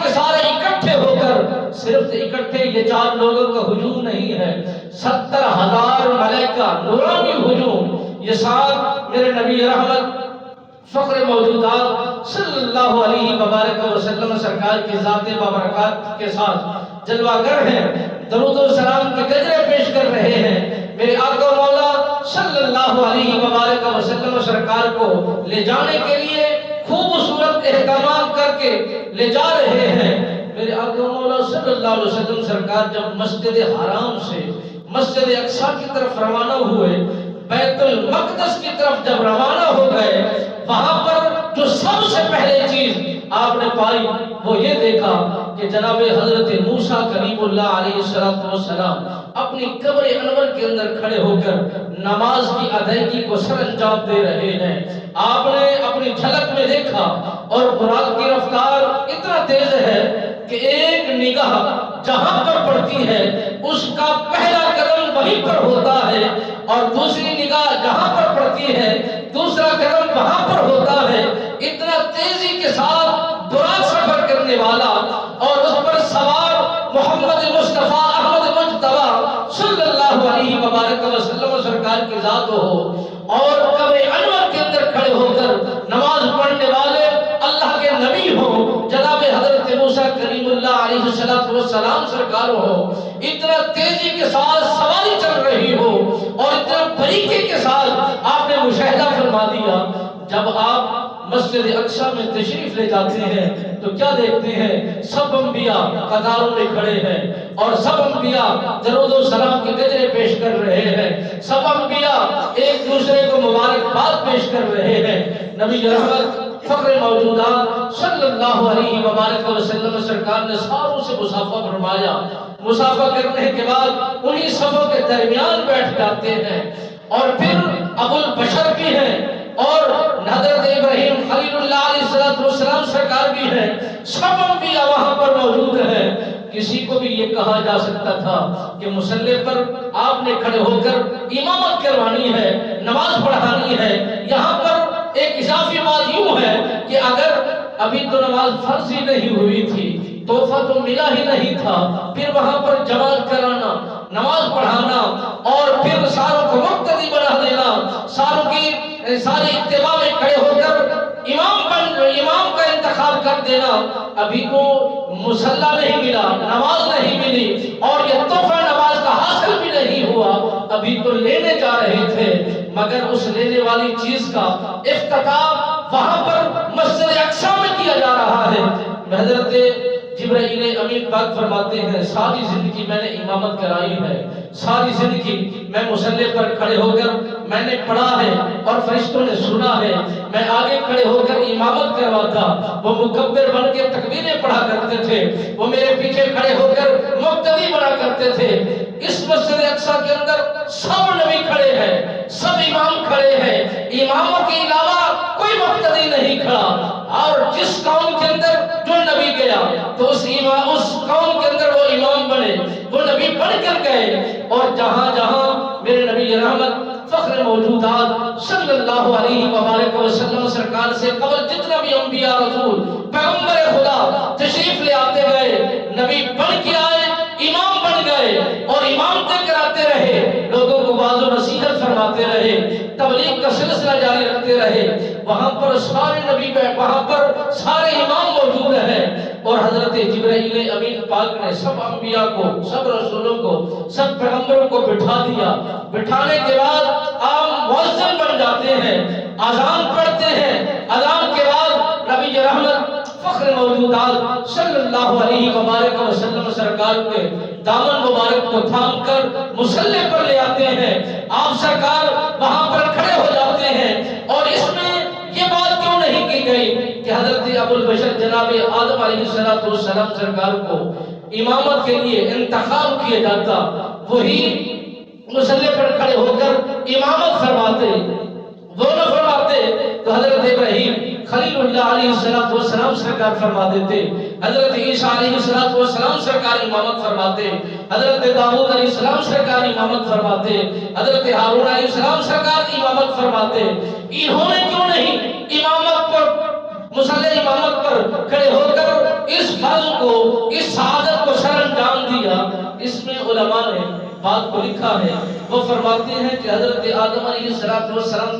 کے سارے اکٹھے ہو کر، صرف اکٹھے یہ 4 لوگوں کا ہجوم نہیں ہے، 70,000 ملائکہ نورانی ہجوم، یہ ساتھ میرے نبی رحمت فخر موجودات صلی اللہ علیہ وبارک وسلم سرکار کی ذات بابرکات کے ساتھ جلوہ گر ہیں، درود و سلام کے گجرے پیش کر رہے ہیں۔ میرے آقا مولا صلی اللہ علیہ وبارک وسلم سرکار کو لے جانے کے لیے خوبصورت احکامات کر کے لے جا رہے ہیں۔ میرے آقا مولا صلی اللہ علیہ وسلم سرکار جب مسجد حرام سے مسجد اقصی کی طرف روانہ ہوئے، بیت المقدس کی طرف جب روانہ ہو گئے، وہاں پر جو سب سے پہلے چیز آپ نے پائی وہ یہ دیکھا کہ جناب حضرت موسیٰ کلیم اللہ علیہ السلام اپنی قبر انور کے اندر کھڑے ہو کر نماز کی ادائیگی کو سر انجام دے رہے ہیں۔ آپ نے اپنی جھلک میں دیکھا اور براق کی رفتار اتنا تیز ہے کہ ایک نگاہ جہاں پر پڑتی ہے اس کا پہلا قدم وہیں پر ہوتا ہے، اور دوسری نگاہ جہاں پر پڑتی ہے دوسرا قدم وہاں پر ہوتا ہے۔ اتنا تیزی کے ساتھ براق سفر کرنے والا اور اس پر سوار محمد مصطفیٰ احمد مجتبی صلی اللہ علیہ وبارک وسلم سرکار کی ذات ہو، اور قبر انور کے اندر کھڑے ہو کر نماز پڑھنے والے اللہ کے نبی ہو جناب حضرت موسیٰ کلیم اللہ علیہ السلام سرکار ہو، اتنا تیزی کے ساتھ سواری چل رہی ہو اور اتنا طریقے کے ساتھ آپ نے مشاہدہ فرما دیا۔ جب آپ مسجد اقصی میں تشریف لے جاتے ہیں تو کیا دیکھتے ہیں؟ سب انبیاء قطاروں میں کھڑے ہیں اور سب انبیاء درود و سلام کے گجرے پیش کر رہے ہیں، سب انبیاء ایک دوسرے کو مبارکباد پیش کر رہے ہیں۔ نبی رحمت فخر موجودات صلی اللہ علیہ وبارک وسلم سرکار نے ساروں سے مصافحہ فرمایا۔ مصافحہ کرنے کے بعد انہی صفوں کے درمیان بیٹھ جاتے ہیں، اور پھر ابو البشر بھی ہیں اور حضرت ابراہیم خلیل اللہ علیہ السلام سرکار بھی ہیں، سب انبیاء وہاں پر موجود ہیں۔ کسی کو بھی یہ کہا جا سکتا تھا کہ مصلی پر آپ نے کھڑے ہو کر امامت کروانی ہے، نماز پڑھانی ہے۔ یہاں پر ایک اضافی بات یوں ہے کہ اگر ابھی تو نماز فرض ہی نہیں ہوئی تھی، تحفہ تو ملا ہی نہیں تھا، پھر وہاں پر جماعت کرانا، نماز پڑھانا اور پھر ساروں کو مقتدی بنا دینا، ساروں کی ساری اتباع میں کھڑے ہو کر امام کا انتخاب کر دینا، ابھی تو مصلی نہیں ملا، نماز نہیں ملی اور یہ تحفہ نماز کا حاصل بھی نہیں ہوا، ابھی تو لینے جا رہے تھے، مگر اس لینے والی چیز کا افتتاح وہاں پر مسجد اقصی میں کیا جا رہا ہے۔ حضرت جبرائیل امین پاک فرماتے ہیں ساری زندگی میں نے امامت کرائی ہے، ساری زندگی میں مصلی پر کھڑے ہو کر میں نے پڑھا ہے اور فرشتوں نے سنا ہے، میں آگے کھڑے ہو کر امامت کرواتا، وہ مکبر بن کے تکبیریں پڑھا کرتے تھے، وہ میرے پیچھے کھڑے ہو کر مقتدی بنا کرتے تھے۔ اس مسجد اقصی کے اندر سب نبی کھڑے ہیں، سب امام کھڑے ہیں، اماموں کے علاوہ کوئی مقتدی نہیں کھڑا، اور جس قوم کے اندر جو نبی گیا تو اس قوم کے اندر وہ امام بنے، وہ نبی بن کر گئے، اور جہاں جہاں میرے نبی رحمت فخر موجودات صلی اللہ علیہ وبارک وسلم سرکار سے قبل جتنا بھی انبیاء رسول پیغمبر خدا تشریف لے آتے گئے، نبی بن کے آئے، امام بن گئے اور امامتیں کراتے رہے، لوگوں کو واعظ و نصیحت فرماتے رہے، تبلیغ کا سلسلہ جاری رکھتے رہے۔ وہاں پر سارے نبی وہاں پر سارے امام موجود ہیں، اور حضرت جبرائیل امین پاک نے سب انبیاء کو، سب رسولوں کو، سب پیغمبروں کو بٹھا دیا۔ بٹھانے کے بعد آپ مؤذن بن جاتے ہیں، اذان پڑھتے ہیں، اذان کے بعد نبی رحمت فخر موجودات صلی اللہ علیہ وبارک وسلم سرکار کے دامن مبارک کو تھام کر مصلی پر لے آتے ہیں، آپ سرکار وہاں پر کھڑے ہو جاتے ہیں، اور اس میں یہ بات کیوں نہیں کی گئی کہ حضرت ابو البشر جناب آدم علیہ السلام سرکار کو امامت کے لیے انتخاب کیا جاتا، وہی مصلی پر کھڑے ہو کر امامت فرماتے، وہ نہ فرماتے تو حضرت ابراہیم خلیل اللہ علیہ السلام سرکار فرما دیتے، حضرت عیسیٰ علیہ السلام سرکار امامت فرماتے، حضرت داؤد علیہ السلام سرکار امامت فرماتے، حضرت ہارون علیہ السلام سرکار امامت فرماتے۔ انہوں نے کیوں نہیں امامت پر مصلی امامت پر کھڑے ہو کر اس فرض کو، اس سعادت کو سر انجام دیا، اس میں علماء نے بات کو لکھا ہے۔ وہ فرماتے ہیں کہ حضرت آدم علیہ السلام